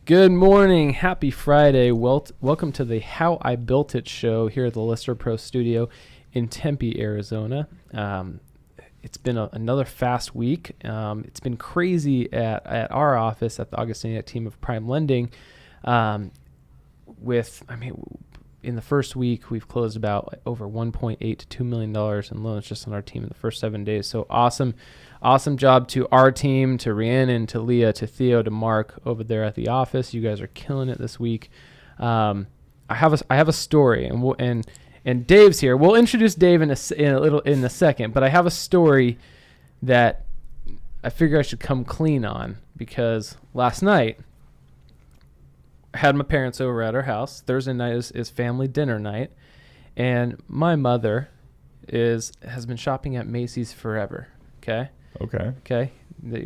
Good morning. Happy Friday. Welcome to the How I Built It show here at the Lister Pro Studio in Tempe, Arizona. It's been another fast week. It's been crazy at our office at the Augustinian team of Prime Lending. In the first week, we've closed about over $1.8 to $2 million in loans just on our team in the first 7 days. So awesome job to our team, to Rhiannon, to Leah, to Theo, to Mark over there at the office. You guys are killing it this week. I have a story, and Dave's here. We'll introduce Dave in a second, but I have a story that I figure I should come clean on because last night I had my parents over at our house. Thursday night is family dinner night, and my mother has been shopping at Macy's forever. Okay. You're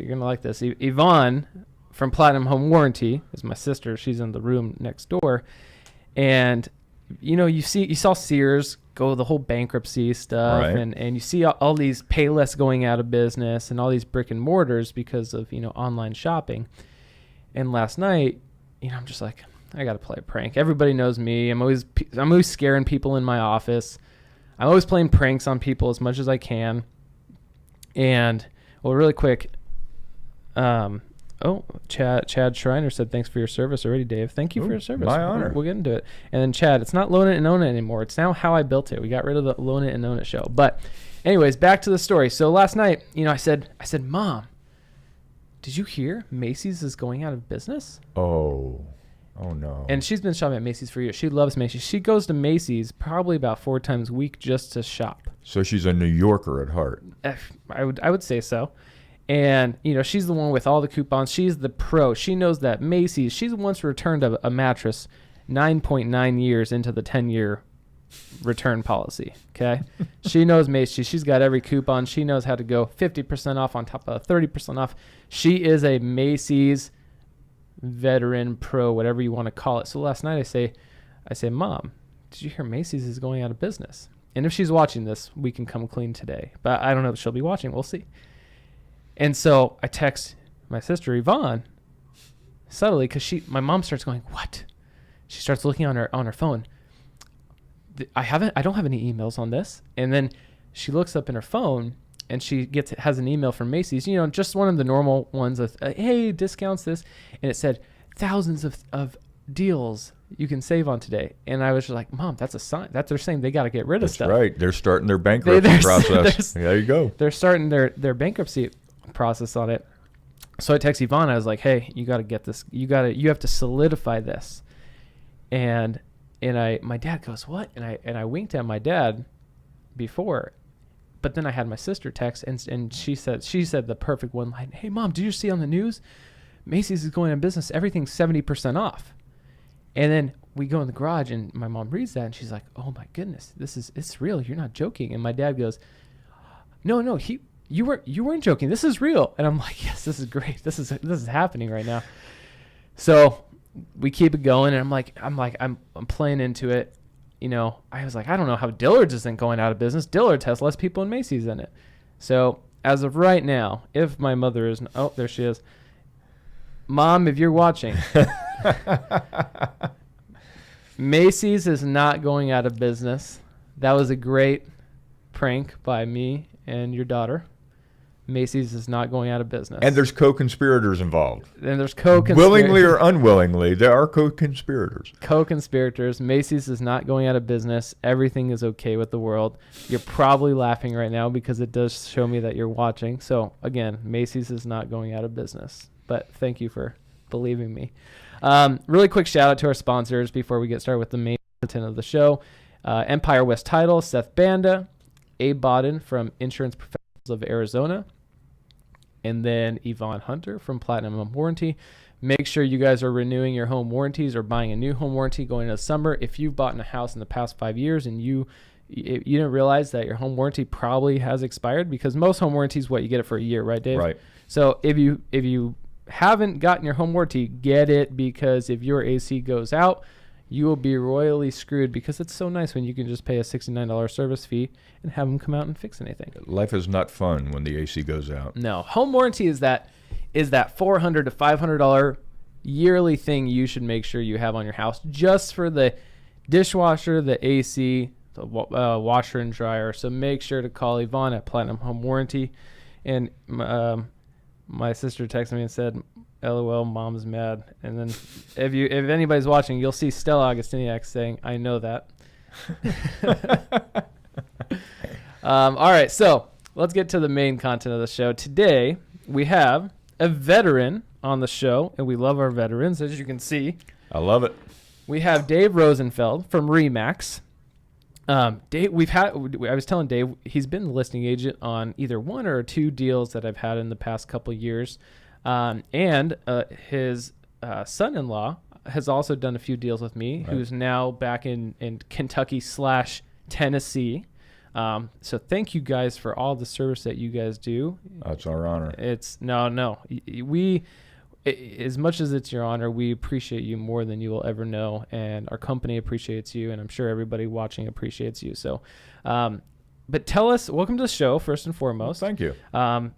gonna like this. Yvonne from Platinum Home Warranty is my sister. She's in the room next door, and you saw Sears go the whole bankruptcy stuff, right. and you see all these Payless going out of business and all these brick and mortars because of online shopping. And last night, I'm just like, I got to play a prank. Everybody knows me. I'm always scaring people in my office. I'm always playing pranks on people as much as I can. And really quick, Chad Schreiner said, thanks for your service already, Dave. Thank you for your service. My honor. We'll get into it. And then Chad, it's not Loan It and Own It anymore. It's now How I Built It. We got rid of the Loan It and Own It show. But anyways, back to the story. So last night, I said, Mom, did you hear Macy's is going out of business? Oh no. And she's been shopping at Macy's for years. She loves Macy's. She goes to Macy's probably about 4 times a week just to shop. So she's a New Yorker at heart. I would say so. And, she's the one with all the coupons. She's the pro. She knows that Macy's, she's once returned a mattress 9.9 years into the 10-year return policy, okay? She knows Macy's. She's got every coupon. She knows how to go 50% off on top of 30% off. She is a Macy's veteran pro, whatever you want to call it. So last night I say, Mom, did you hear Macy's is going out of business? And if she's watching this, we can come clean today. But I don't know if she'll be watching. We'll see. And so I text my sister Yvonne subtly because my mom starts going, what? She starts looking on her phone. I don't have any emails on this. And then she looks up in her phone and she has an email from Macy's, just one of the normal ones of, hey, discounts this. And it said thousands of deals you can save on today. And I was just like, Mom, that's a sign that they're saying they got to get rid of stuff. That's right. They're starting their bankruptcy process. There you go. They're starting their bankruptcy process on it. So I text Yvonne. I was like, hey, you got to get this. You have to solidify this. And my dad goes, what? And I winked at my dad before, but then I had my sister text and she said the perfect one line. Hey, Mom, did you see on the news? Macy's is going out of business. Everything's 70% off. And then we go in the garage and my mom reads that and she's like, oh my goodness, it's real. You're not joking. And my dad goes, no, you weren't joking. This is real. And I'm like, yes, this is great. This is happening right now. So we keep it going, and I'm playing into it. I was like, I don't know how Dillard's isn't going out of business. Dillard's has less people in Macy's in it. So as of right now, if my mother is, oh, there she is. Mom, if you're watching, Macy's is not going out of business. That was a great prank by me and your daughter. Macy's is not going out of business. And there's co-conspirators involved. And there's willingly or unwillingly, there are co-conspirators. Co-conspirators. Macy's is not going out of business. Everything is okay with the world. You're probably laughing right now because it does show me that you're watching. So again, Macy's is not going out of business. But thank you for believing me. Really quick shout out to our sponsors before we get started with the main content of the show. Empire West Title, Seth Banda, Abe Bodden from Insurance Professionals of Arizona, and then Yvonne Hunter from Platinum Home Warranty. Make sure you guys are renewing your home warranties or buying a new home warranty going into the summer. If you've bought in a house in the past 5 years and you didn't realize that your home warranty probably has expired, because most home warranties, you get it for a year, right, Dave? Right. So if you haven't gotten your home warranty, get it, because if your AC goes out, you will be royally screwed, because it's so nice when you can just pay a $69 service fee and have them come out and fix anything. Life is not fun when the AC goes out. No. Home warranty is that $400 to $500 yearly thing you should make sure you have on your house just for the dishwasher, the AC, the washer and dryer. So make sure to call Yvonne at Platinum Home Warranty. And my sister texted me and said, LOL, mom's mad. And then if anybody's watching, you'll see Stella Augustiniak saying, I know that. All right, so let's get to the main content of the show. Today, we have a veteran on the show, and we love our veterans, as you can see. I love it. We have Dave Rosenfeld from Remax. Dave, I was telling Dave, he's been the listing agent on either one or two deals that I've had in the past couple of years. And his son-in-law has also done a few deals with me, right, who's now back in Kentucky/Tennessee. So thank you guys for all the service that you guys do. It's our honor. We, as much as it's your honor, we appreciate you more than you will ever know, and our company appreciates you, and I'm sure everybody watching appreciates you. So, but tell us, welcome to the show first and foremost. Well, thank you.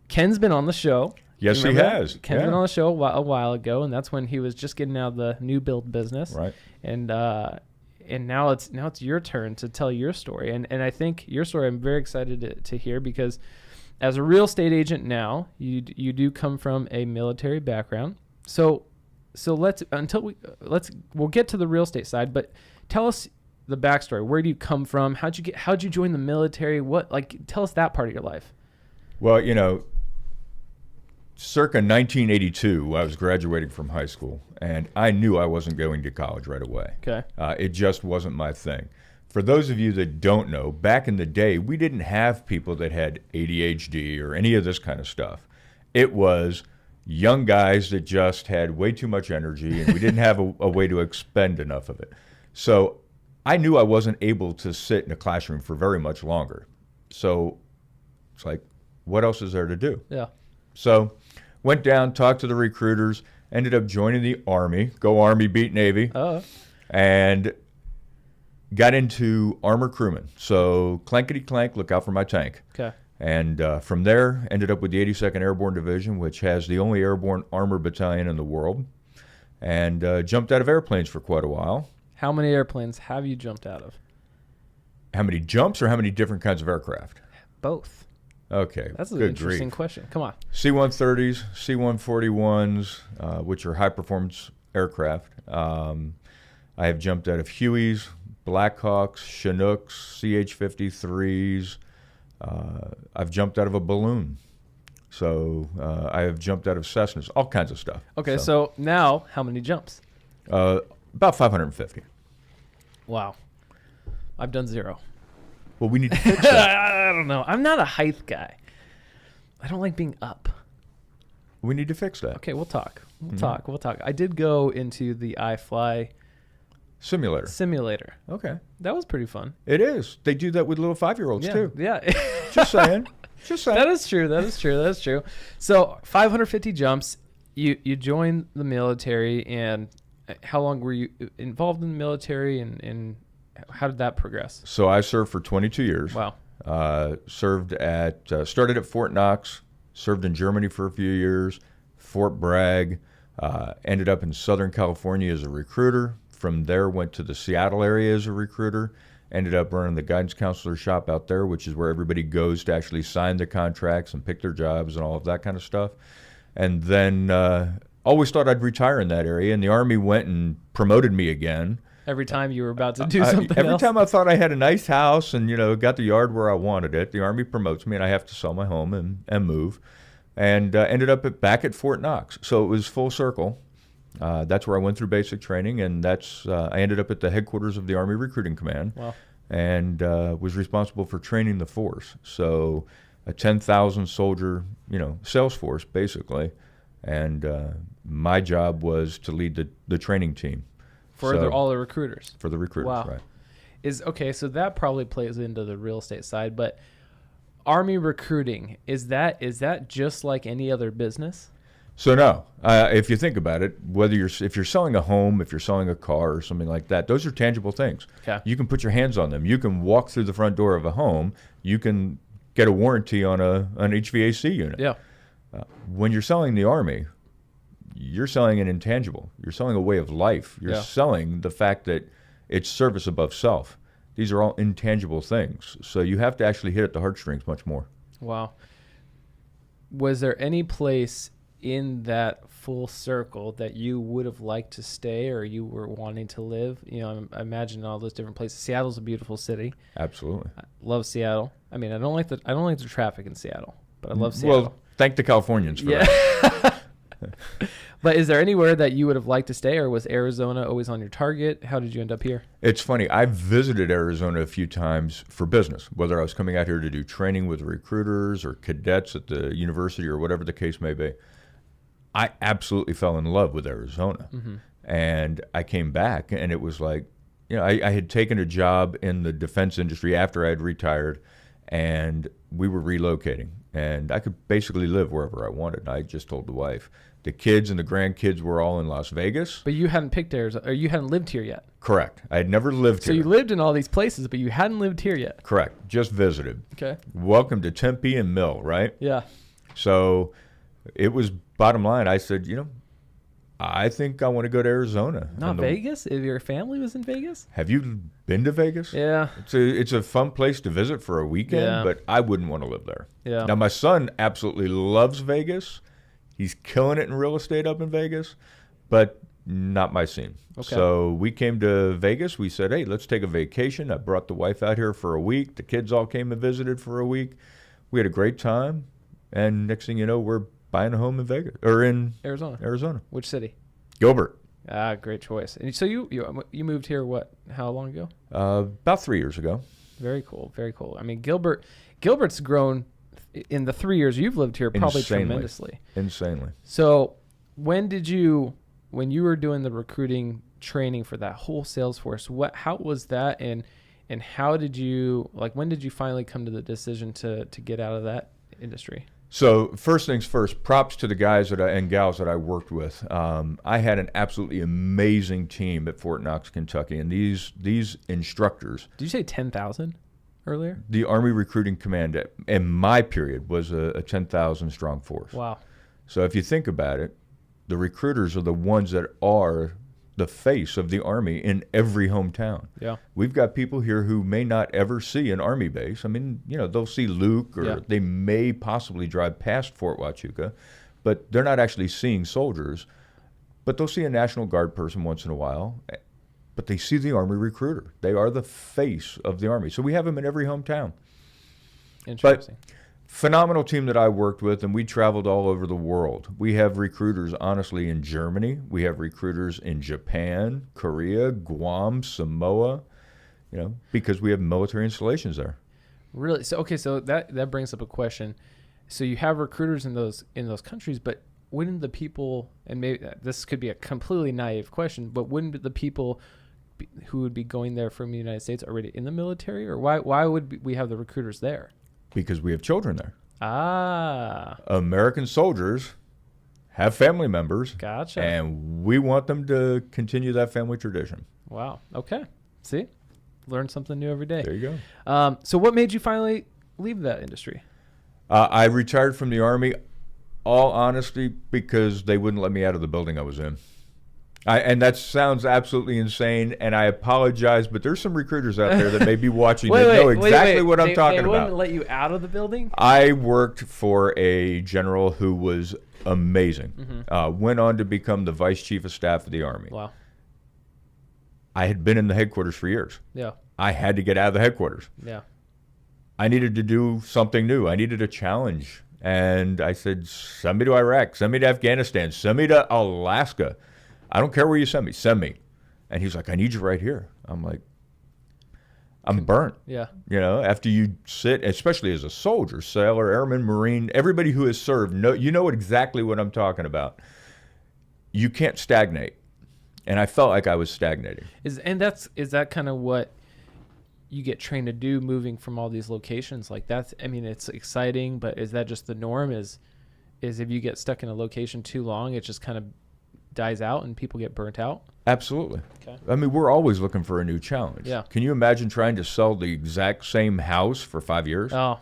Ken's been on the show. Yes, he has. Ken's been on the show a while ago, and that's when he was just getting out of the new build business. Right. And now it's your turn to tell your story. And I think your story I'm very excited to hear, because as a real estate agent now, you do come from a military background. So we'll get to the real estate side, but tell us the backstory. Where do you come from? How'd you join the military? Tell us that part of your life. Well, circa 1982, I was graduating from high school, and I knew I wasn't going to college right away. Okay. It just wasn't my thing. For those of you that don't know, back in the day, we didn't have people that had ADHD or any of this kind of stuff. It was young guys that just had way too much energy, and we didn't have a way to expend enough of it. So I knew I wasn't able to sit in a classroom for very much longer. So it's like, what else is there to do? Yeah. So went down, talked to the recruiters, ended up joining the Army. Go Army, beat Navy. Oh. And got into armor crewman. So clankety clank, look out for my tank. Okay. And from there, ended up with the 82nd Airborne Division, which has the only airborne armor battalion in the world. And jumped out of airplanes for quite a while. How many airplanes have you jumped out of? How many jumps or how many different kinds of aircraft? Both. Okay, that's an interesting question. Come on. C-130s, C-141s, which are high-performance aircraft. I have jumped out of Hueys, Blackhawks, Chinooks, CH-53s. I've jumped out of a balloon. So I have jumped out of Cessnas, all kinds of stuff. Okay, so now how many jumps? About 550. Wow. I've done 0. Well, we need to fix that. I don't know. I'm not a height guy. I don't like being up. We need to fix that. Okay, we'll talk. We'll talk. I did go into the iFly simulator. Okay. That was pretty fun. It is. They do that with little 5-year-olds too. Yeah. Just saying. That is true. So 550 jumps. You joined the military, and how long were you involved in the military, and how did that progress? So I served for 22 years. Wow. Started at Fort Knox, served in Germany for a few years, Fort Bragg, ended up in Southern California as a recruiter. From there, went to the Seattle area as a recruiter, ended up running the guidance counselor shop out there, which is where everybody goes to actually sign the contracts and pick their jobs and all of that kind of stuff. And then always thought I'd retire in that area, and the Army went and promoted me again. Every time you were about to do something every else? time I thought I had a nice house and, got the yard where I wanted it, the Army promotes me and I have to sell my home and move. And ended up back at Fort Knox. So it was full circle. That's where I went through basic training, and I ended up at the headquarters of the Army Recruiting Command. Wow. And was responsible for training the force. So a 10,000 soldier, sales force basically. And my job was to lead the training team. For all the recruiters. For the recruiters, wow. Right. So that probably plays into the real estate side, but Army recruiting, is that just like any other business? So no, if you think about it, if you're selling a home, if you're selling a car or something like that, those are tangible things. Okay. You can put your hands on them. You can walk through the front door of a home. You can get a warranty on an HVAC unit. Yeah. When you're selling the Army, you're selling an intangible. You're selling a way of life. You're selling the fact that it's service above self. These are all intangible things. So you have to actually hit at the heartstrings much more. Wow. Was there any place in that full circle that you would have liked to stay or you were wanting to live? You know, I imagine all those different places. Seattle's a beautiful city. Absolutely. I love Seattle. I mean, I don't like the traffic in Seattle, but I love Seattle. Well, thank the Californians for that. But is there anywhere that you would have liked to stay, or was Arizona always on your target? How did you end up here? It's funny. I've visited Arizona a few times for business, whether I was coming out here to do training with recruiters or cadets at the university or whatever the case may be. I absolutely fell in love with Arizona. Mm-hmm. And I came back, and it was like, you know, I had taken a job in the defense industry after I had retired, and we were relocating. And I could basically live wherever I wanted. I just told the wife. The kids and the grandkids were all in Las Vegas. But you hadn't picked Arizona, or you hadn't lived here yet. Correct. I had never lived here. So you lived in all these places, but you hadn't lived here yet. Correct. Just visited. Okay. Welcome to Tempe and Mill, right? Yeah. So it was bottom line. I said, you know, I think I want to go to Arizona. Not Vegas? If your family was in Vegas? Have you been to Vegas? Yeah. It's a fun place to visit for a weekend, but I wouldn't want to live there. Yeah. Now, my son absolutely loves Vegas. He's killing it in real estate up in Vegas, but not my scene. Okay. So we came to Vegas. We said, hey, let's take a vacation. I brought the wife out here for a week. The kids all came and visited for a week. We had a great time. And next thing you know, we're buying a home in Vegas, or in Arizona. Which city? Gilbert. Ah, great choice. And so you moved here, how long ago? About 3 years ago. Very cool. Very cool. I mean, Gilbert's grown in the 3 years you've lived here probably tremendously. Insanely. So when you were doing the recruiting training for that whole sales force, how was that, and how did you, when did you finally come to the decision to get out of that industry? So first things first, props to the guys and gals that I worked with. I had an absolutely amazing team at Fort Knox, Kentucky, and these instructors. Did you say 10,000 earlier? The Army Recruiting Command in my period was a 10,000 strong force. Wow. So if you think about it, the recruiters are the ones that are the face of the Army in every hometown. Yeah. We've got people here who may not ever see an Army base. I mean, you know, they'll see Luke, or they may possibly drive past Fort Huachuca, but they're not actually seeing soldiers. But they'll see a National Guard person once in a while, but they see the Army recruiter. They are the face of the Army. So we have them in every hometown. Interesting. But phenomenal team that I worked with, and we traveled all over the world. We have recruiters, honestly, in Germany. We have recruiters in Japan, Korea, Guam, Samoa, you know, because we have military installations there. Really? So, okay, so that brings up a question. So you have recruiters in those countries, but wouldn't the people, and maybe this could be a completely naive question, but wouldn't the people who would be going there from the United States already in the military? Or why would we have the recruiters there? Because we have children there. Ah. American soldiers have family members. Gotcha. And we want them to continue that family tradition. Wow. Okay. See? Learn something new every day. There you go. So what made you finally leave that industry? I retired from the Army, all honesty, because they wouldn't let me out of the building I was in. And that sounds absolutely insane, and I apologize, but there's some recruiters out there that may be watching that know exactly what I'm talking about. They wouldn't let you out of the building? I worked for a general who was amazing. Mm-hmm. Went on to become the Vice Chief of Staff of the Army. Wow. I had been in the headquarters for years. Yeah. I had to get out of the headquarters. Yeah. I needed to do something new. I needed a challenge. And I said, send me to Iraq, send me to Afghanistan, send me to Alaska. I don't care where you send me. Send me. And he's like, I need you right here. I'm like, I'm burnt. Yeah. You know, after you sit, especially as a soldier, sailor, airman, Marine, everybody who has served, you know exactly what I'm talking about. You can't stagnate. And I felt like I was stagnating. Is that kind of what you get trained to do, moving from all these locations? Like that's, I mean, it's exciting, but is that just the norm? Is if you get stuck in a location too long, it just kind of dies out and people get burnt out? Absolutely. Okay. I mean, we're always looking for a new challenge. Yeah. Can you imagine trying to sell the exact same house for 5 years? Oh,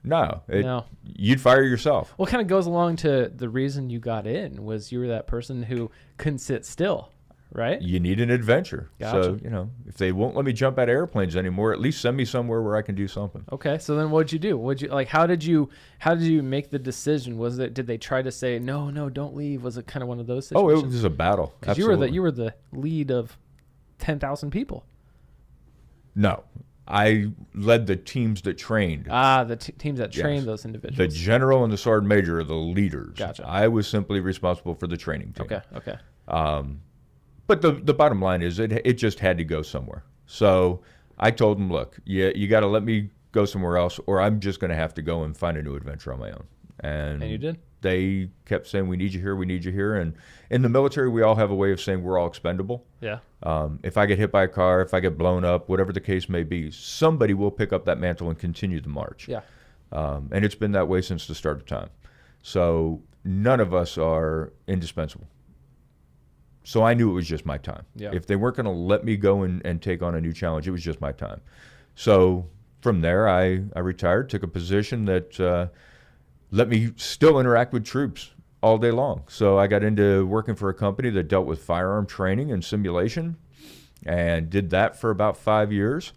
No, No. You'd fire yourself. Well, kind of goes along to the reason you got in was you were that person who couldn't sit still, right? You need an adventure. Gotcha. So, if they won't let me jump out of airplanes anymore, at least send me somewhere where I can do something. Okay, so then what'd you do? How did you make the decision? Did they try to say no, don't leave? Was it kind of one of those situations? Oh, it was a battle. Because you were the lead of 10,000 people. No, I led the teams that trained. The teams that trained Yes. those individuals. The general and the sergeant major are the leaders. Gotcha. I was simply responsible for the training team. Okay. But the bottom line is it just had to go somewhere. So I told them, look, you got to let me go somewhere else, or I'm just going to have to go and find a new adventure on my own. And you did? They kept saying, we need you here, we need you here. And in the military, we all have a way of saying we're all expendable. Yeah. If I get hit by a car, if I get blown up, whatever the case may be, somebody will pick up that mantle and continue the march. Yeah. And it's been that way since the start of time. So none of us are indispensable. So I knew it was just my time. Yeah. If they weren't going to let me go and take on a new challenge, it was just my time. So from there, I retired, took a position that let me still interact with troops all day long. So I got into working for a company that dealt with firearm training and simulation, and did that for about 5 years,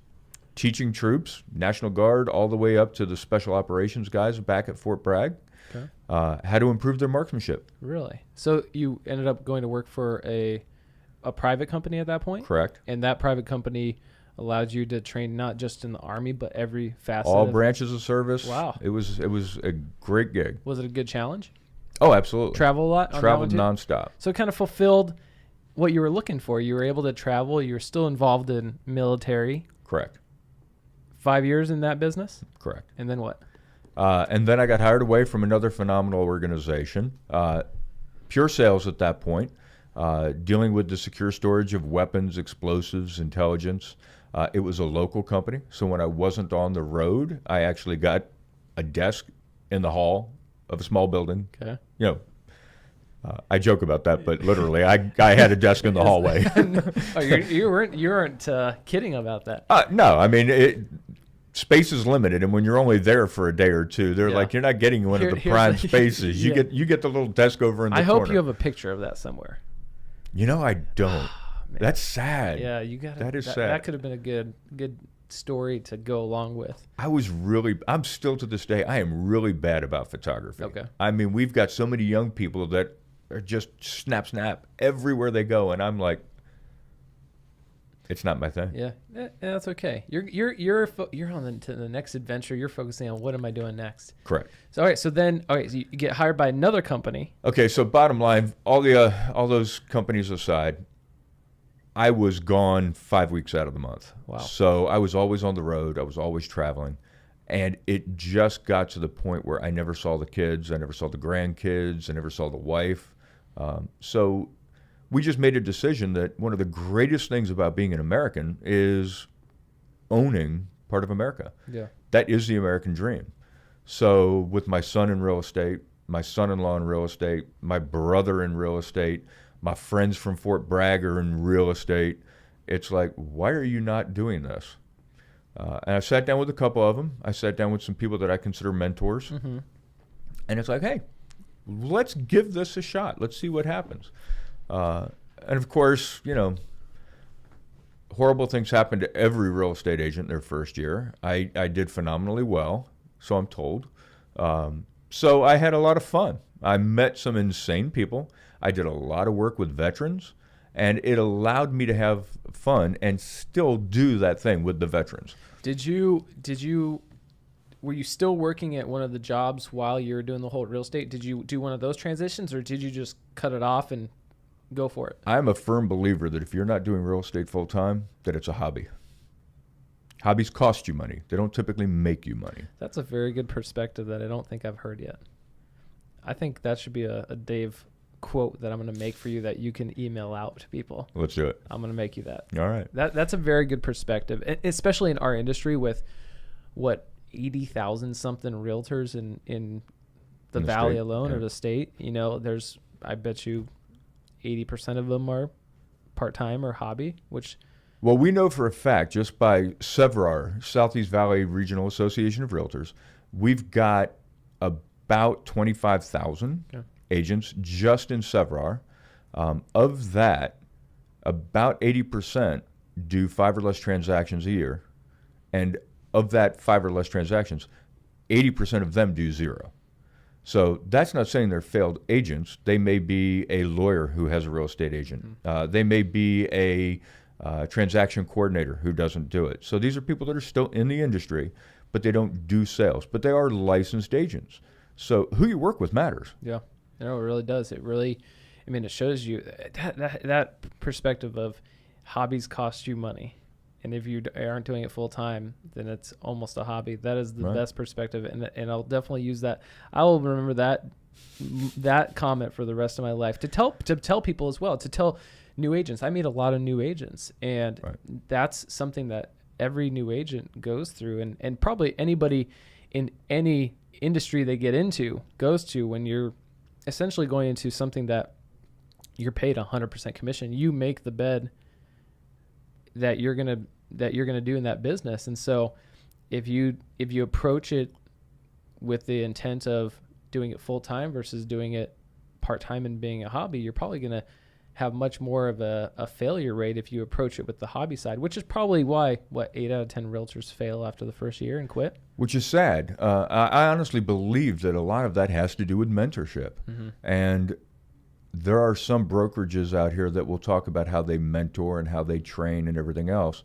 teaching troops, National Guard, all the way up to the special operations guys back at Fort Bragg. Okay. How to improve their marksmanship. Really? So you ended up going to work for a private company at that point? Correct. And that private company allowed you to train not just in the Army, but every facet All of branches of service. Wow. It was a great gig. Was it a good challenge? Oh, absolutely. Travel a lot? On that Traveled one too? nonstop. So it kind of fulfilled what you were looking for. You were able to travel. You were still involved in military. Correct. 5 years in that business? Correct. And then what? And then I got hired away from another phenomenal organization, pure sales at that point, dealing with the secure storage of weapons, explosives, intelligence. It was a local company, so when I wasn't on the road, I actually got a desk in the hall of a small building. Okay. I joke about that, but literally, I had a desk in the hallway. Oh, you weren't kidding about that. No, I mean, space is limited, and when you're only there for a day or two, they're like, you're not getting one of the prime spaces. You get the little desk over in the corner. I hope you have a picture of that somewhere. I don't. That's sad. Yeah, you got That is sad. That could have been a good story to go along with. I'm still to this day, I am really bad about photography. Okay. I mean, we've got so many young people that are just snap everywhere they go, and I'm like, it's not my thing. Yeah, that's okay. You're on to the next adventure. You're focusing on what am I doing next. Correct. So all right, so you get hired by another company. Okay, so bottom line, all those companies aside, I was gone 5 weeks out of the month. Wow. So I was always on the road. I was always traveling. And it just got to the point where I never saw the kids. I never saw the grandkids. I never saw the wife. So we just made a decision that one of the greatest things about being an American is owning part of America. Yeah. That is the American dream. So with my son in real estate, my son-in-law in real estate, my brother in real estate, my friends from Fort Bragg are in real estate, it's like, why are you not doing this? And I sat down with a couple of them. I sat down with some people that I consider mentors. Mm-hmm. And it's like, hey, let's give this a shot. Let's see what happens. And of course, horrible things happen to every real estate agent their first year. I did phenomenally well, so I'm told. So I had a lot of fun. I met some insane people. I did a lot of work with veterans, and it allowed me to have fun and still do that thing with the veterans. Were you still working at one of the jobs while you were doing the whole real estate? Did you do one of those transitions, or did you just cut it off and go for it? I'm a firm believer that if you're not doing real estate full time, that it's a hobby. Hobbies cost you money. They don't typically make you money. That's a very good perspective that I don't think I've heard yet. I think that should be a Dave quote that I'm going to make for you that you can email out to people. Let's do it. I'm going to make you that. All right. That's a very good perspective, especially in our industry with 80,000 something realtors in the valley state, alone, yeah. or the state. There's, I bet you 80% of them are part-time or hobby, which... Well, we know for a fact, just by SEVRAR, Southeast Valley Regional Association of Realtors, We've got about 25,000 agents just in Sevrar. Of that, about 80% do 5 or less transactions a year. And of that 5 or less transactions, 80% of them do 0. So that's not saying they're failed agents. They may be a lawyer who has a real estate agent. They may be a transaction coordinator who doesn't do it. So these are people that are still in the industry, but they don't do sales. But they are licensed agents. So who you work with matters. Yeah, no, it really does. It really, I mean, it shows you that perspective of hobbies cost you money. And if you aren't doing it full time, then it's almost a hobby. That is the best perspective, and I'll definitely use that. I will remember that comment for the rest of my life to tell people as well, to tell new agents. I meet a lot of new agents, and that's something that every new agent goes through, and probably anybody in any industry they get into goes to. When you're essentially going into something that you're paid 100% commission, you make the bed that you're gonna do in that business. And so if you approach it with the intent of doing it full time versus doing it part time and being a hobby, you're probably gonna have much more of a failure rate if you approach it with the hobby side, which is probably why 8 out of 10 realtors fail after the first year and quit. Which is sad. I honestly believe that a lot of that has to do with mentorship. And there are some brokerages out here that will talk about how they mentor and how they train and everything else.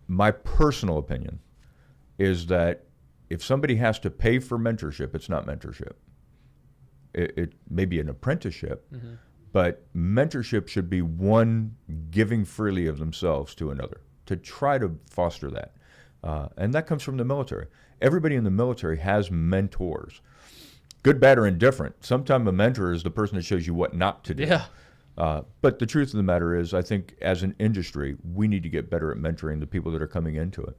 My personal opinion is that if somebody has to pay for mentorship, it's not mentorship. It may be an apprenticeship, but mentorship should be one giving freely of themselves to another, to try to foster that. And that comes from the military. Everybody in the military has mentors. Good, bad, or indifferent. Sometimes a mentor is the person that shows you what not to do. Yeah. But the truth of the matter is, I think as an industry, we need to get better at mentoring the people that are coming into it.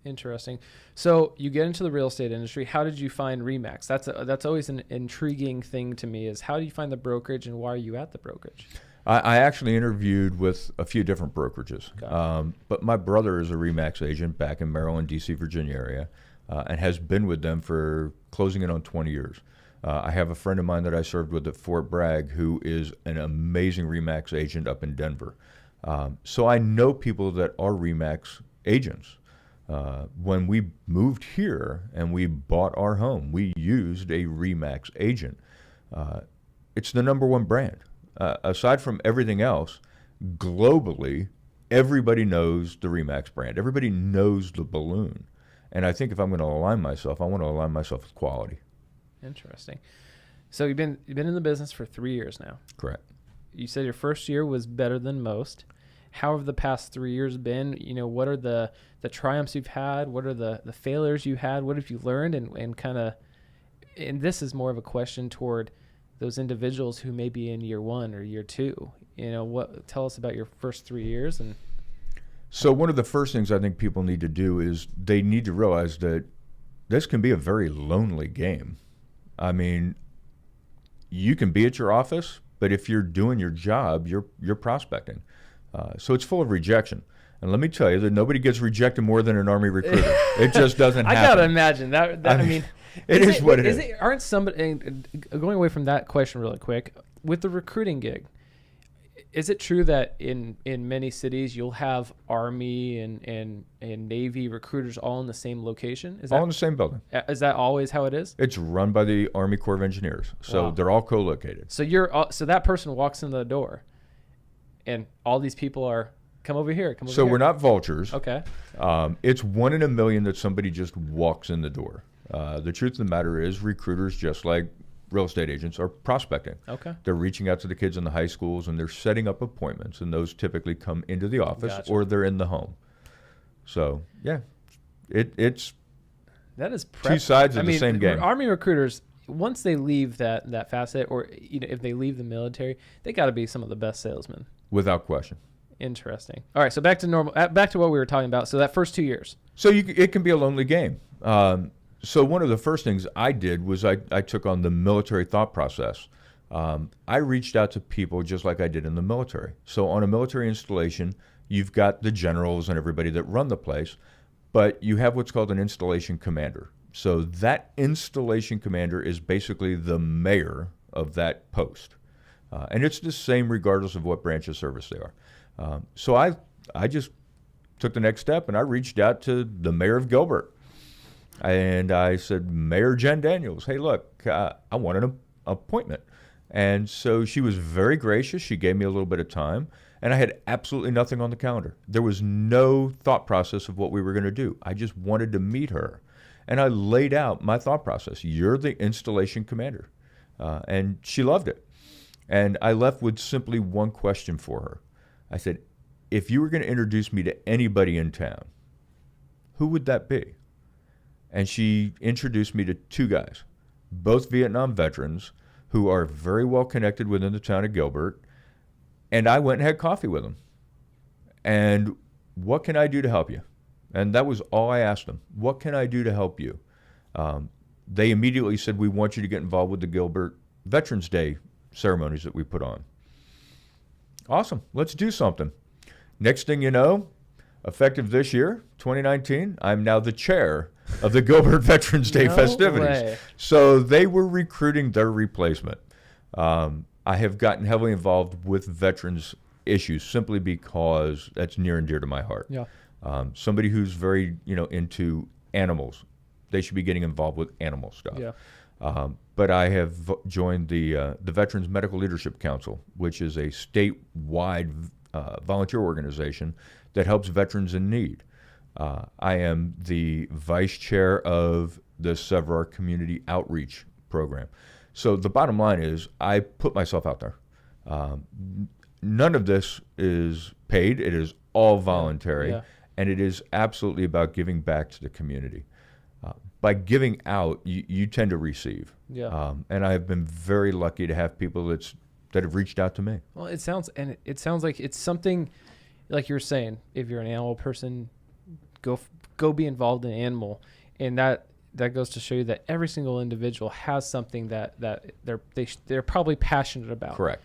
Interesting. So you get into the real estate industry. How did you find RE/MAX? That's always an intriguing thing to me, is how do you find the brokerage, and why are you at the brokerage? I actually interviewed with a few different brokerages. But my brother is a RE/MAX agent back in Maryland, D.C., Virginia area, and has been with them for closing in on 20 years. I have a friend of mine that I served with at Fort Bragg who is an amazing RE/MAX agent up in Denver. So I know people that are RE/MAX agents. When we moved here and we bought our home, we used a RE/MAX agent. It's the #1 brand. Aside from everything else, globally, everybody knows the RE/MAX brand. Everybody knows the balloon. And I think if I'm going to align myself, I want to align myself with quality. Interesting. So you've been in the business for 3 years now. Correct. You said your first year was better than most. How have the past 3 years been? What are the triumphs you've had? What are the failures you had? What have you learned? And this is more of a question toward those individuals who may be in year 1 or year 2. Tell us about your first 3 years. And so one of the first things I think people need to do is they need to realize that this can be a very lonely game. I mean, you can be at your office, but if you're doing your job, you're prospecting. So it's full of rejection. And let me tell you that nobody gets rejected more than an Army recruiter. It just doesn't happen. I got to imagine that. I mean, it is what it is. Aren't somebody, going away from that question really quick, with the recruiting gig, is it true that in many cities you'll have Army and Navy recruiters all in the same location? All in the same building. Is that always how it is? It's run by the Army Corps of Engineers, so they're all co-located. So so that person walks in the door, and all these people are, come over here, come over here. So we're not vultures. Okay. It's 1 in a million that somebody just walks in the door. The truth of the matter is, recruiters, just like real estate agents, are prospecting. Okay. They're reaching out to the kids in the high schools, and they're setting up appointments, and those typically come into the office. Gotcha. Or they're in the home. So yeah, it's that is two sides of the same game. Army recruiters, once they leave that facet, or if they leave the military, they got to be some of the best salesmen. Without question. Interesting. All right, so back to what we were talking about. So that first 2 years. So it can be a lonely game. So one of the first things I did was I took on the military thought process. I reached out to people just like I did in the military. So on a military installation, you've got the generals and everybody that run the place, but you have what's called an installation commander. So that installation commander is basically the mayor of that post. And it's the same regardless of what branch of service they are. So I just took the next step and I reached out to the mayor of Gilbert. And I said, Mayor Jen Daniels, hey, look, I want an appointment. And so she was very gracious. She gave me a little bit of time. And I had absolutely nothing on the calendar. There was no thought process of what we were going to do. I just wanted to meet her. And I laid out my thought process. You're the installation commander. And she loved it. And I left with simply one question for her. I said, if you were going to introduce me to anybody in town, who would that be? And she introduced me to two guys, both Vietnam veterans who are very well connected within the town of Gilbert. And I went and had coffee with them. And what can I do to help you? And that was all I asked them. What can I do to help you? They immediately said, we want you to get involved with the Gilbert Veterans Day ceremonies that we put on. Awesome. Let's do something. Next thing you know, effective this year, 2019, I'm now the chair of the Gilbert Veterans Day festivities. Way. So they were recruiting their replacement. I have gotten heavily involved with veterans issues simply because that's near and dear to my heart. Yeah. Somebody who's very, into animals, they should be getting involved with animal stuff. Yeah. But I have joined the Veterans Medical Leadership Council, which is a statewide volunteer organization that helps veterans in need. I am the vice chair of the Severar Community Outreach Program. So the bottom line is I put myself out there. None of this is paid. It is all voluntary. Yeah. And it is absolutely about giving back to the community. By giving out, you tend to receive. Yeah. And I've been very lucky to have people that have reached out to me. Well, it sounds like it's something like you were saying. If you're an animal person, go be involved in an animal, and that goes to show you that every single individual has something that they're probably passionate about. Correct.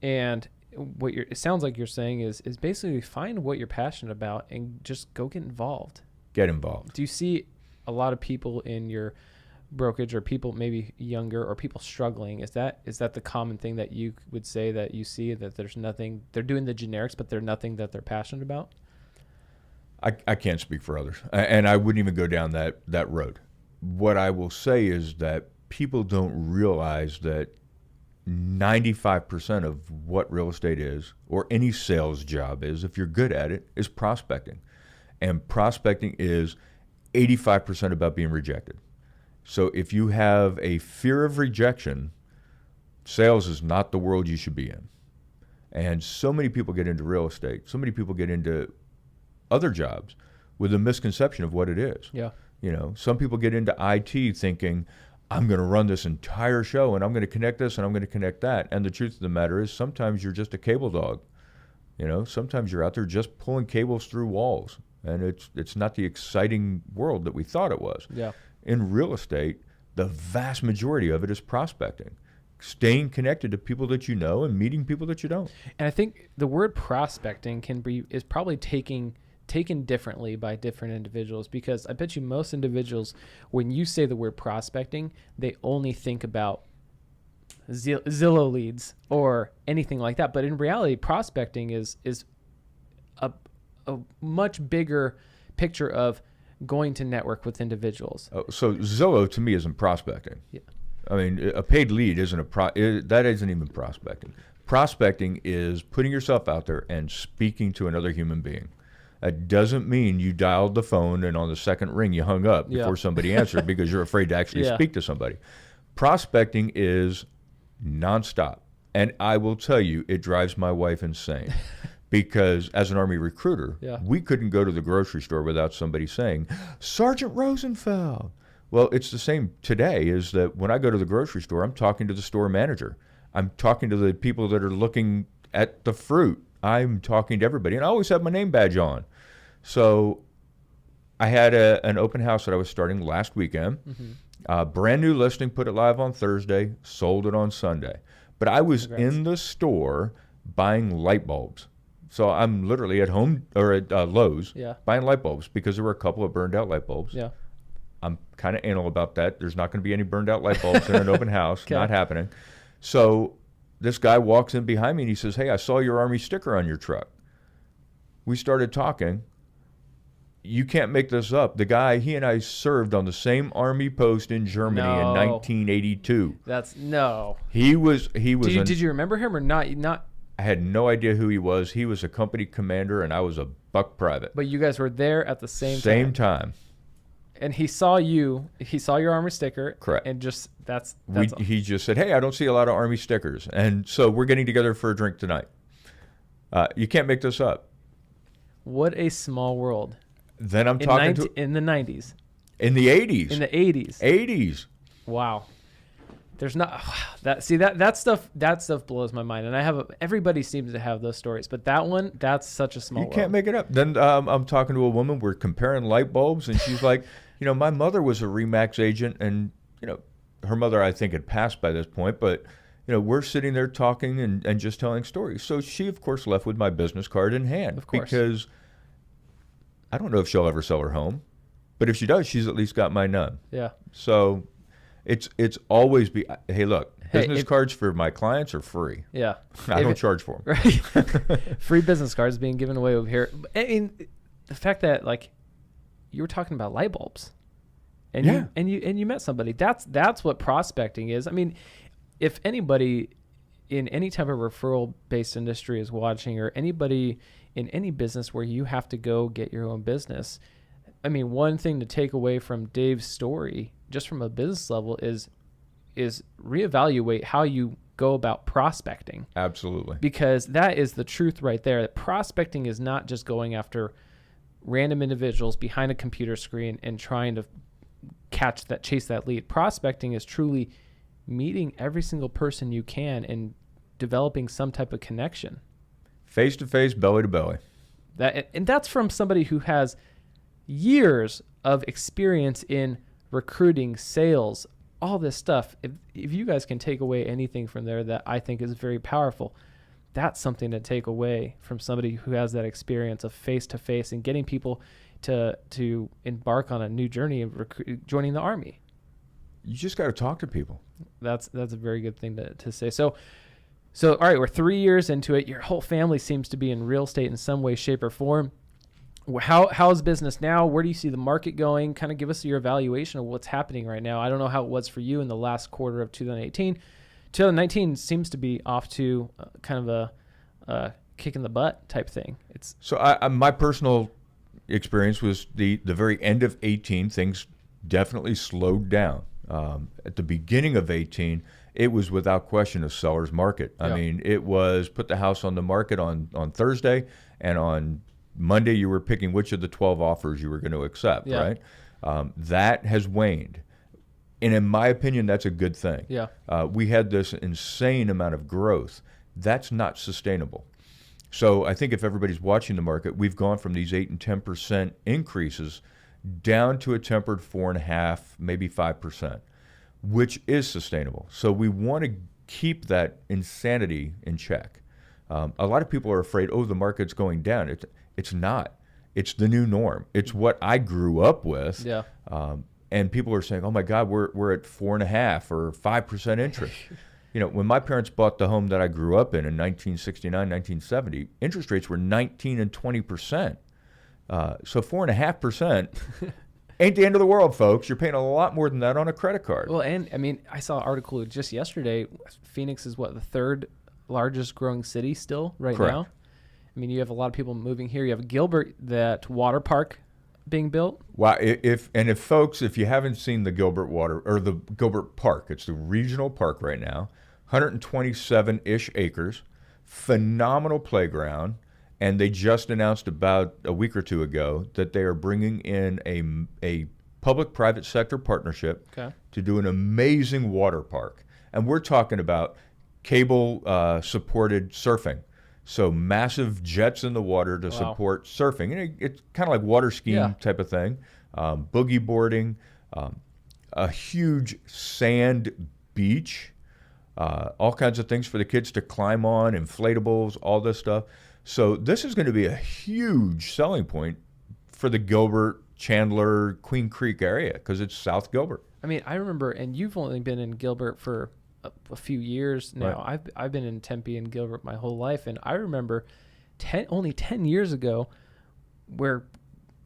And it sounds like you're saying is basically find what you're passionate about and just go get involved. Get involved. Do you see a lot of people in your brokerage, or people maybe younger, or people struggling? Is that the common thing that you would say that you see, that there's nothing, they're doing the generics, but there's nothing that they're passionate about? I can't speak for others, and I wouldn't even go down that road. What I will say is that people don't realize that 95% of what real estate is, or any sales job is, if you're good at it, is prospecting. And prospecting is 85% about being rejected. So if you have a fear of rejection, sales is not the world you should be in. And so many people get into real estate, so many people get into other jobs with a misconception of what it is. Yeah. Some people get into IT thinking, I'm going to run this entire show and I'm going to connect this and I'm going to connect that. And the truth of the matter is sometimes you're just a cable dog. Sometimes you're out there just pulling cables through walls, and it's not the exciting world that we thought it was. Yeah. In real estate, the vast majority of it is prospecting, staying connected to people that you know and meeting people that you don't. And I think the word prospecting is probably taken differently by different individuals, because I bet you most individuals, when you say the word prospecting, they only think about Zillow leads or anything like that. But in reality, prospecting is a much bigger picture of going to network with individuals. So Zillow to me isn't prospecting. Yeah. I mean, a paid lead that isn't even prospecting. Prospecting is putting yourself out there and speaking to another human being. That doesn't mean you dialed the phone and on the second ring you hung up before somebody answered because you're afraid to actually speak to somebody. Prospecting is nonstop. And I will tell you, it drives my wife insane. Because as an Army recruiter, we couldn't go to the grocery store without somebody saying, Sergeant Rosenfeld. Well, it's the same today, is that when I go to the grocery store, I'm talking to the store manager. I'm talking to the people that are looking at the fruit. I'm talking to everybody. And I always have my name badge on. So I had an open house that I was starting last weekend. Mm-hmm. Brand new listing, put it live on Thursday, sold it on Sunday. But I was in the store buying light bulbs. So I'm literally at home or at Lowe's Yeah. buying light bulbs because there were a couple of burned out light bulbs. Yeah. I'm kind of anal about that. There's not going to be any burned out light bulbs in an open house. Okay. Not happening. So this guy walks in behind me and he says, "Hey, I saw your Army sticker on your truck." We started talking. You can't make this up. The guy, he and I served on the same Army post in Germany in No. 1982. That's no. He was. Did you remember him or not? Not. I had no idea who he was. He was a company commander, and I was a buck private. But you guys were there at the same time. And he saw you. He saw your Army sticker. Correct. And just that's He just said, "Hey, I don't see a lot of Army stickers, and so we're getting together for a drink tonight." You can't make this up. What a small world. Then I'm talking in the 90s. In the 80s. In the 80s. 80s. Wow. There's not that stuff blows my mind, and everybody seems to have those stories, but that's such a small world. You can't make it up. Then I'm talking to a woman, we're comparing light bulbs, and she's like, my mother was a Remax agent, and her mother I think had passed by this point, but we're sitting there talking and just telling stories. So she of course left with my business card in hand, of course, because I don't know if she'll ever sell her home, but if she does, she's at least got my none. Yeah. So it's always hey, look, business cards for my clients are free. Yeah. I don't charge for them. Right. Free business cards being given away over here. I mean, the fact that you were talking about light bulbs, and you met somebody. That's what prospecting is. I mean, if anybody in any type of referral based industry is watching, or anybody in any business where you have to go get your own business, I mean, one thing to take away from Dave's story, just from a business level, is reevaluate how you go about prospecting. Absolutely. Because that is the truth right there. That prospecting is not just going after random individuals behind a computer screen and trying to chase that lead. Prospecting is truly meeting every single person you can and developing some type of connection. Face to face, belly to belly. And that's from somebody who has years of experience in recruiting, sales, all this stuff. If you guys can take away anything from there that I think is very powerful, that's something to take away from somebody who has that experience of face-to-face and getting people to embark on a new journey of joining the Army. You just got to talk to people. That's a very good thing to say. So all right, we're 3 years into it. Your whole family seems to be in real estate in some way, shape, or form. How's business now? Where do you see the market going? Kind of give us your evaluation of what's happening right now. I don't know how it was for you in the last quarter of 2018. 2019 seems to be off to kind of a kick in the butt type thing. So my personal experience was the very end of 18, things definitely slowed down. At the beginning of 18, it was without question a seller's market. I mean, it was put the house on the market on Thursday, and on Monday you were picking which of the 12 offers you were going to accept, right? That has waned. And in my opinion, that's a good thing. Yeah. We had this insane amount of growth. That's not sustainable. So I think if everybody's watching the market, we've gone from these 8 and 10% increases down to a tempered 4.5%, maybe 5%, which is sustainable. So we want to keep that insanity in check. A lot of people are afraid, the market's going down. It's not. It's the new norm. It's what I grew up with. Yeah. And people are saying, "Oh my God, we're at 4.5% or 5% interest." When my parents bought the home that I grew up in 1969, 1970, interest rates were 19 and 20%. So 4.5% ain't the end of the world, folks. You're paying a lot more than that on a credit card. Well, and I mean, I saw an article just yesterday. Phoenix is the third largest growing city still right Correct. now. I mean, you have a lot of people moving here. You have Gilbert, that water park being built. Wow! If you haven't seen the Gilbert or the Gilbert Park, it's the regional park right now, 127-ish acres, phenomenal playground, and they just announced about a week or two ago that they are bringing in a public-private sector partnership to do an amazing water park, and we're talking about cable supported surfing. So massive jets in the water to support surfing. And it's kind of like water skiing type of thing. Boogie boarding, a huge sand beach, all kinds of things for the kids to climb on, inflatables, all this stuff. So this is going to be a huge selling point for the Gilbert, Chandler, Queen Creek area because it's South Gilbert. I mean, I remember, and you've only been in Gilbert for a few years now. Right. I've been in Tempe and Gilbert my whole life, and I remember only 10 years ago where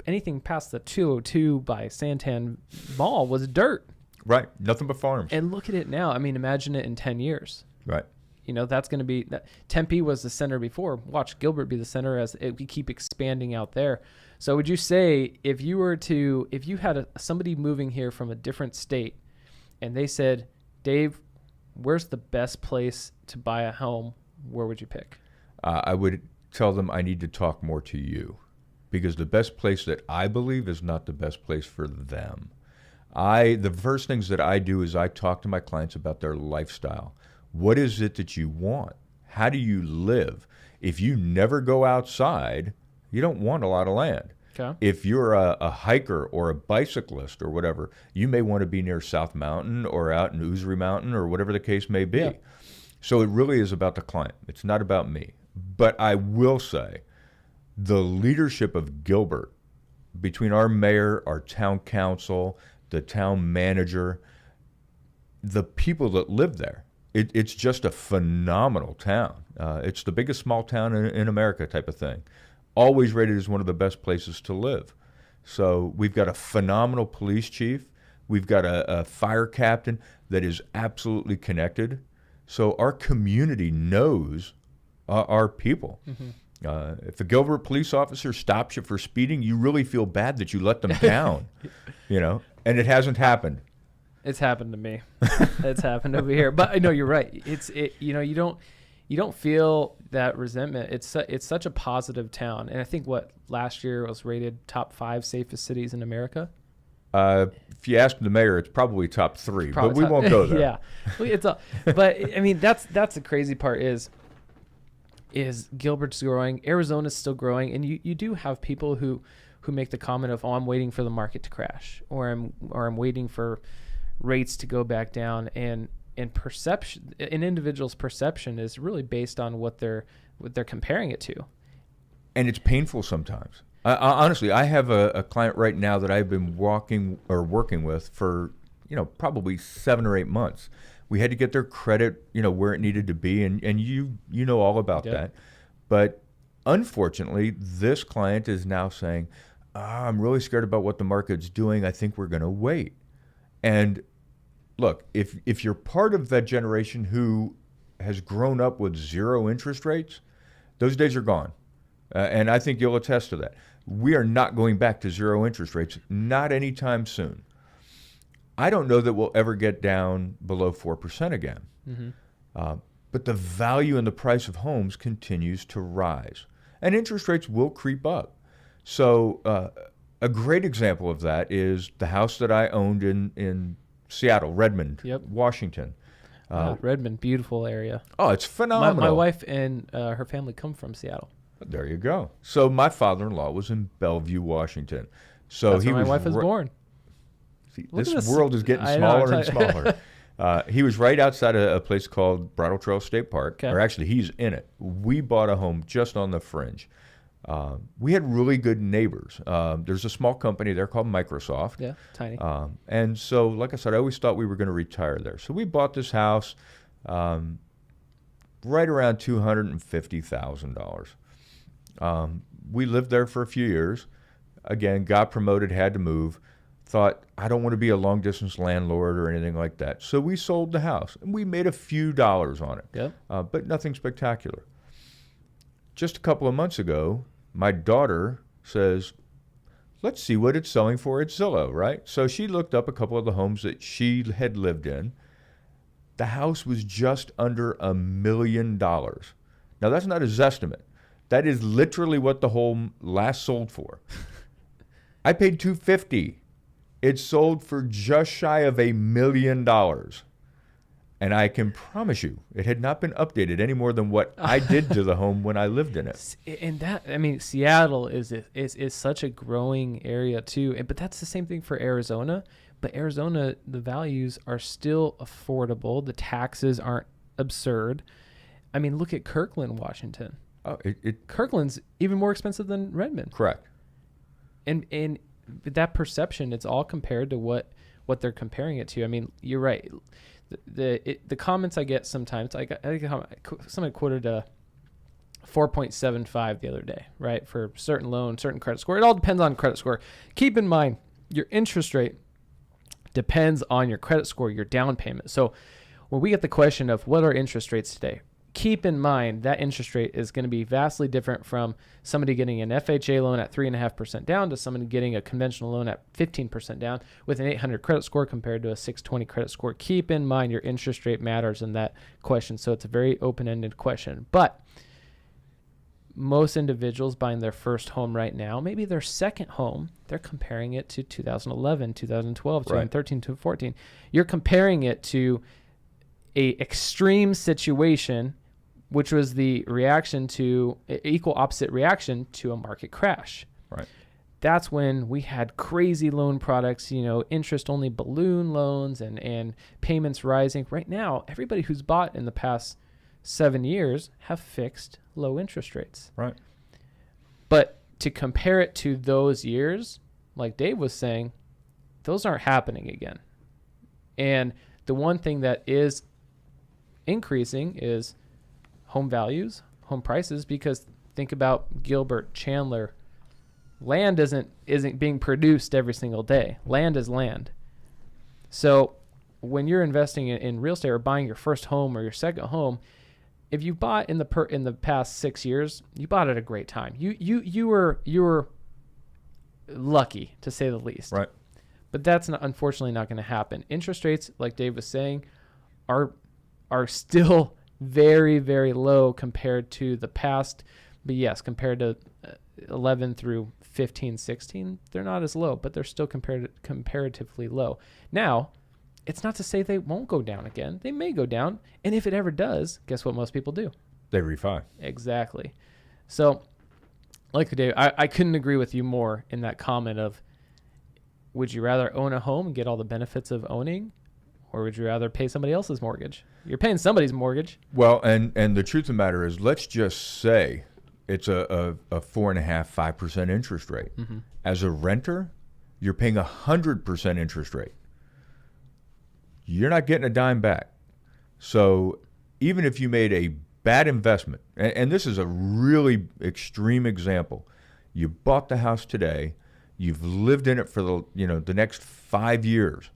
anything past the 202 by Santan Mall was dirt. Right. Nothing but farms. And look at it now. I mean, imagine it in 10 years. Right. You know, that's going to be Tempe was the center before. Watch Gilbert be the center as we keep expanding out there. So would you say if you had somebody moving here from a different state and they said, Dave, where's the best place to buy a home? Where would you pick? I would tell them I need to talk more to you because the best place that I believe is not the best place for them. The first things that I do is I talk to my clients about their lifestyle. What is it that you want? How do you live? If you never go outside, you don't want a lot of land. Okay. If you're a hiker or a bicyclist or whatever, you may want to be near South Mountain or out in Oosery Mountain or whatever the case may be. Yeah. So it really is about the client. It's not about me. But I will say the leadership of Gilbert, between our mayor, our town council, the town manager, the people that live there, it's just a phenomenal town. It's the biggest small town in America type of thing. Always rated as one of the best places to live. So we've got a phenomenal police chief. We've got a fire captain that is absolutely connected. So our community knows our people. Mm-hmm. If a Gilbert police officer stops you for speeding, you really feel bad that you let them down, and it hasn't happened. It's happened to me. It's happened over here. But I know you're right. You don't feel that resentment. It's such a positive town. And I think last year was rated top 5 safest cities in America. If you ask the mayor, it's probably top 3, but we won't go there. Yeah. But I mean, that's the crazy part is Gilbert's growing, Arizona's still growing, and you do have people who make the comment of, I'm waiting for the market to crash, or I'm waiting for rates to go back down, and perception, an individual's perception is really based on what they're comparing it to. And it's painful sometimes. Honestly, I have a client right now that I've been working with for probably 7 or 8 months. We had to get their credit where it needed to be, and you know all about that. But unfortunately, this client is now saying, I'm really scared about what the market's doing. I think we're going to wait. And look, if you're part of that generation who has grown up with 0 interest rates, those days are gone. And I think you'll attest to that. We are not going back to 0 interest rates, not anytime soon. I don't know that we'll ever get down below 4% again. Mm-hmm. But the value and the price of homes continues to rise. And interest rates will creep up. So a great example of that is the house that I owned in Seattle, Redmond, Washington. Redmond, beautiful area. Oh, it's phenomenal. My wife and her family come from Seattle. There you go. So my father-in-law was in Bellevue, Washington. So that's where my wife was born. See, this world is getting smaller and smaller. He was right outside a place called Bridle Trail State Park, or actually he's in it. We bought a home just on the fringe. We had really good neighbors. There's a small company there called Microsoft. Yeah, tiny. And so, like I said, I always thought we were going to retire there. So we bought this house right around $250,000. We lived there for a few years. Again, got promoted, had to move. Thought, I don't want to be a long-distance landlord or anything like that. So we sold the house, and we made a few dollars on it, but nothing spectacular. Just a couple of months ago, my daughter says, let's see what it's selling for at Zillow, right? So she looked up a couple of the homes that she had lived in. The house was just under $1 million. Now, that's not a Zestimate. That is literally what the home last sold for. I paid $250,000. It sold for just shy of $1 million. And I can promise you, it had not been updated any more than what I did to the home when I lived in it. And Seattle is such a growing area too. But that's the same thing for Arizona. But Arizona, the values are still affordable. The taxes aren't absurd. I mean, look at Kirkland, Washington. Oh, Kirkland's even more expensive than Redmond. correct. And that perception, it's all compared to what they're comparing it to. I mean, you're right. The comments I get sometimes, somebody quoted a 4.75 the other day, right? For certain loan, certain credit score. It all depends on credit score. Keep in mind, your interest rate depends on your credit score, your down payment. So when we get the question of what are interest rates today, keep in mind that interest rate is going to be vastly different from somebody getting an FHA loan at 3.5% down to somebody getting a conventional loan at 15% down with an 800 credit score compared to a 620 credit score. Keep in mind your interest rate matters in that question. So it's a very open-ended question. But most individuals buying their first home right now, maybe their second home, they're comparing it to 2011, 2012, 2013, 2014. You're comparing it to a extreme situation, which was the reaction to equal opposite reaction to a market crash. Right. That's when we had crazy loan products, interest only balloon loans and payments rising. Right now, everybody who's bought in the past 7 years have fixed low interest rates. Right. But to compare it to those years, like Dave was saying, those aren't happening again. And the one thing that is increasing is home values, home prices, because think about Gilbert, Chandler. Land isn't being produced every single day. Land is land. So when you're investing in real estate or buying your first home or your second home, if you bought in the past 6 years, you bought at a great time. You were lucky, to say the least. Right. But that's unfortunately not going to happen. Interest rates, like Dave was saying, are still very, very low compared to the past. But yes, compared to 11 through 15, 16, they're not as low, but they're still comparatively low. Now, it's not to say they won't go down again. They may go down. And if it ever does, guess what most people do? They refi. Exactly. So, like Dave, I couldn't agree with you more in that comment of, would you rather own a home and get all the benefits of owning, or would you rather pay somebody else's mortgage? You're paying somebody's mortgage. Well, and the truth of the matter is, let's just say it's a 4.5%, 5% interest rate. Mm-hmm. As a renter, you're paying 100% interest rate. You're not getting a dime back. So even if you made a bad investment, and this is a really extreme example, you bought the house today, you've lived in it for the next 5 years,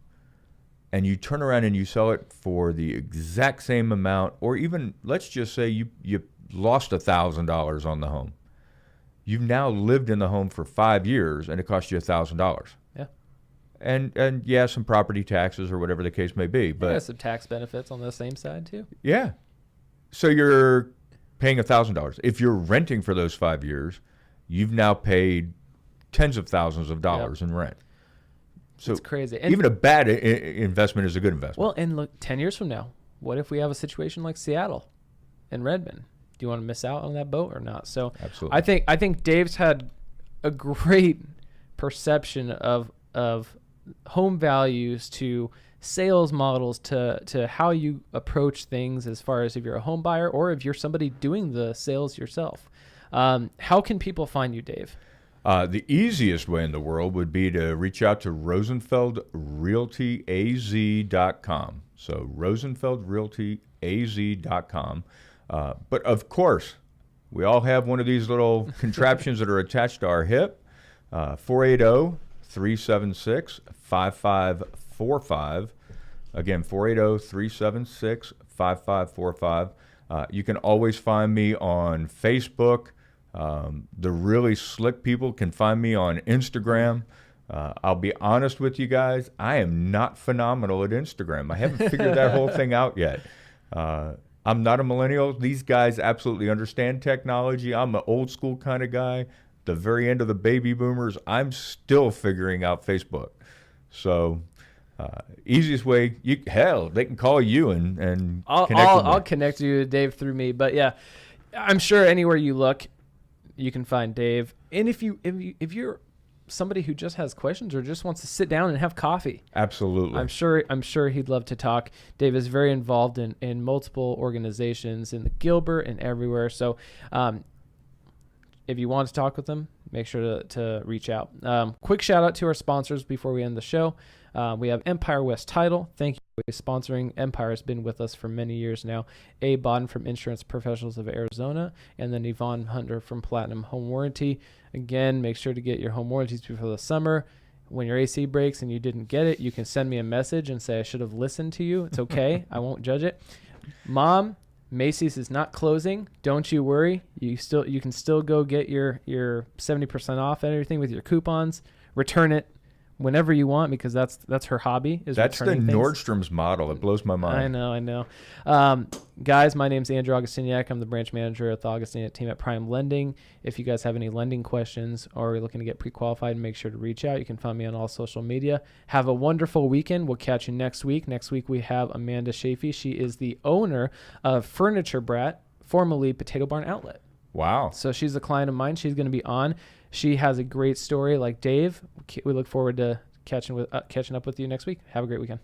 and you turn around and you sell it for the exact same amount, or even let's just say you lost $1,000 on the home. You've now lived in the home for 5 years, and it cost you $1,000. Yeah. And yeah, some property taxes or whatever the case may be, but some tax benefits on the same side too. Yeah. So you're paying $1,000. If you're renting for those 5 years, you've now paid tens of thousands of dollars in rent. So it's crazy. And even a bad investment is a good investment. Well, and look, 10 years from now, what if we have a situation like Seattle and Redmond? Do you want to miss out on that boat or not? So absolutely. I think Dave's had a great perception of home values to sales models to how you approach things as far as if you're a home buyer or if you're somebody doing the sales yourself. How can people find you, Dave? The easiest way in the world would be to reach out to RosenfeldRealtyAZ.com. So RosenfeldRealtyAZ.com. But of course, we all have one of these little contraptions that are attached to our hip. 480-376-5545. Again, 480-376-5545. You can always find me on Facebook. The really slick people can find me on Instagram. I'll be honest with you guys, I am not phenomenal at Instagram. I haven't figured that whole thing out yet. I'm not a millennial. These guys absolutely understand technology. I'm an old school kind of guy. The very end of the baby boomers, I'm still figuring out Facebook. So easiest way, they can call you and connect with me. I'll connect you, Dave, through me. But yeah, I'm sure anywhere you look, you can find Dave. And if you're somebody who just has questions or just wants to sit down and have coffee. Absolutely. I'm sure he'd love to talk. Dave is very involved in multiple organizations in the Gilbert and everywhere. So if you want to talk with him, make sure to reach out. Quick shout out to our sponsors before we end the show. We have Empire West Title. Thank you for sponsoring. Empire has been with us for many years now. A. Bodden from Insurance Professionals of Arizona, and then Yvonne Hunter from Platinum Home Warranty. Again, make sure to get your home warranties before the summer. When your AC breaks and you didn't get it, you can send me a message and say I should have listened to you. It's okay. I won't judge it. Mom, Macy's is not closing. Don't you worry. You can still go get your 70% off and everything with your coupons. Return it whenever you want, because that's her hobby. That's the Nordstrom's model. It blows my mind. I know. Guys, my name's Andrew Augustiniak. I'm the branch manager at the Augustiniak team at Prime Lending. If you guys have any lending questions or are looking to get pre-qualified, make sure to reach out. You can find me on all social media. Have a wonderful weekend. We'll catch you next week. Next week we have Amanda Chafee. She is the owner of Furniture Brat, formerly Potato Barn Outlet. Wow. So she's a client of mine. She's going to be on. She has a great story like Dave. We look forward to catching up with you next week. Have a great weekend.